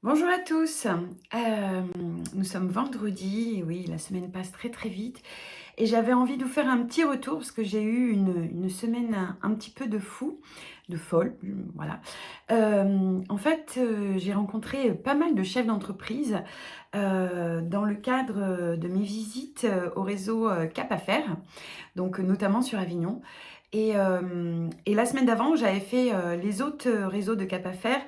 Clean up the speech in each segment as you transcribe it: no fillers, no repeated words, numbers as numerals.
Bonjour à tous. Nous sommes vendredi et oui, la semaine passe très, très vite et j'avais envie de vous faire un petit retour parce que j'ai eu une semaine un petit peu de fou, de folle, voilà. En fait, j'ai rencontré pas mal de chefs d'entreprise, dans le cadre, de mes visites, au réseau, Cap Affaires, donc notamment sur Avignon. Et la semaine d'avant, j'avais fait les autres réseaux de Cap Affaires,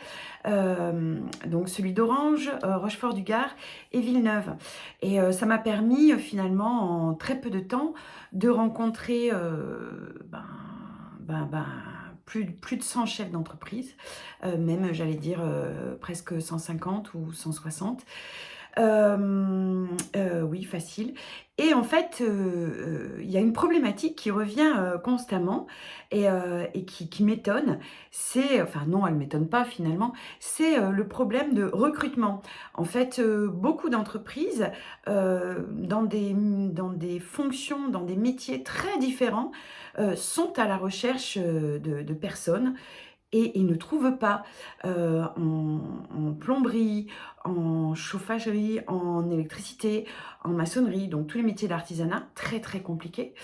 donc celui d'Orange, Rochefort-du-Gard et Villeneuve. Et ça m'a permis finalement, en très peu de temps, de rencontrer plus de 100 chefs d'entreprise, même j'allais dire presque 150 ou 160. Oui, facile. Et en fait, il y a une problématique qui revient, constamment et qui m'étonne. C'est enfin non, elle m'étonne pas finalement, c'est, le problème de recrutement. En fait, beaucoup d'entreprises, dans des fonctions, dans des métiers très différents, sont à la recherche, de personnes et ils ne trouvent pas, en plomberie, en chauffagerie, en électricité, en maçonnerie, donc tous les métiers d'artisanat, très, très compliqués.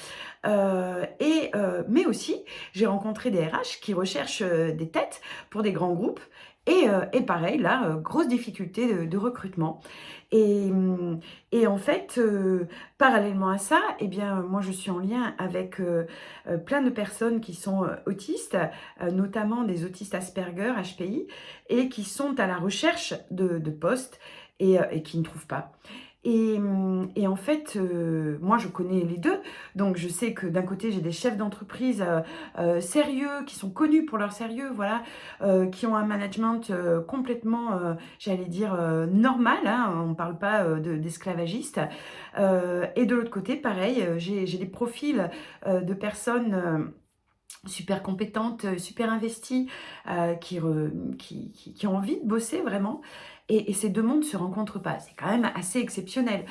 Mais aussi, j'ai rencontré des RH qui recherchent, des têtes pour des grands groupes et pareil là, grosse difficulté de recrutement et en fait, parallèlement à ça et bien, moi je suis en lien avec, plein de personnes qui sont, autistes, notamment des autistes Asperger, HPI et qui sont à la recherche de postes et qui ne trouvent pas. Et en fait, moi je connais les 2, donc je sais que d'un côté j'ai des chefs d'entreprise, sérieux, qui sont connus pour leur sérieux, voilà, qui ont un management, complètement, j'allais dire, normal, hein, on ne parle pas, d'esclavagistes. Et de l'autre côté pareil, j'ai des profils, de personnes, super compétentes, super investies, qui ont envie de bosser vraiment et ces 2 mondes ne se rencontrent pas. C'est quand même assez exceptionnel.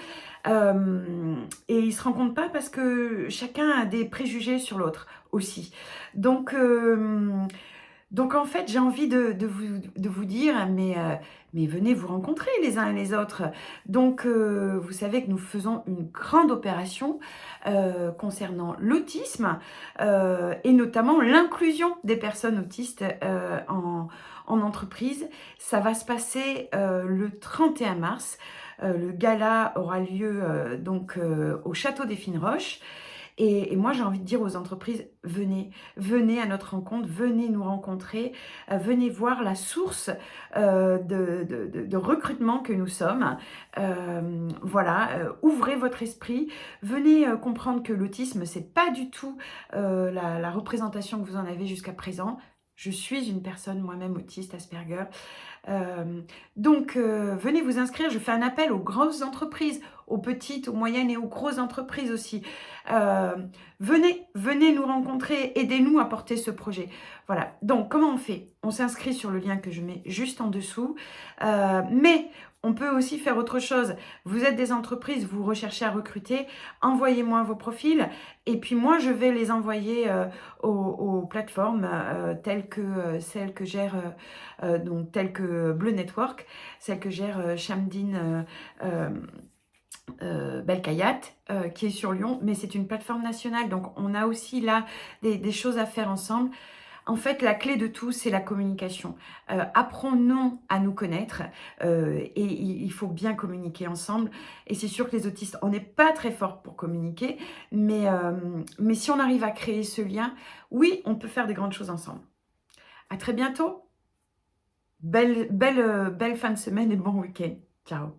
Et ils ne se rencontrent pas parce que chacun a des préjugés sur l'autre aussi. Donc hem donc en fait, j'ai envie de vous dire: «Mais venez vous rencontrer les uns et les autres». Donc vous savez que nous faisons une grande opération, concernant l'autisme, et notamment l'inclusion des personnes autistes, en entreprise. Ça va se passer, le 31 mars. Le gala aura lieu, au château des Fines Roches et moi, j'ai envie de dire aux entreprises: «Venez, venez à notre rencontre, venez nous rencontrer, venez voir la source, de recrutement que nous sommes». Voilà, ouvrez votre esprit, venez, comprendre que l'autisme, c'est pas du tout, la représentation que vous en avez jusqu'à présent. Je suis une personne moi-même autiste Asperger. Venez vous inscrire. Je fais un appel aux grosses entreprises, aux petites, aux moyennes et aux grosses entreprises aussi. Venez nous rencontrer, aidez-nous à porter ce projet. Voilà, donc comment on fait? On s'inscrit sur le lien que je mets juste en dessous, mais on peut aussi faire autre chose. Vous êtes des entreprises, vous recherchez à recruter, envoyez-moi vos profils et puis moi je vais les envoyer, aux plateformes, telles que, celles que gère, telles que Bleu Network, celle que gère, Shamdine, Belkayat, qui est sur Lyon, mais c'est une plateforme nationale, donc on a aussi là des choses à faire ensemble. En fait, la clé de tout, c'est la communication. Apprenons à nous connaître, et il faut bien communiquer ensemble et c'est sûr que les autistes, on n'est pas très forts pour communiquer, mais si on arrive à créer ce lien, oui, on peut faire des grandes choses ensemble. À très bientôt. Belle fin de semaine et bon week-end. Ciao.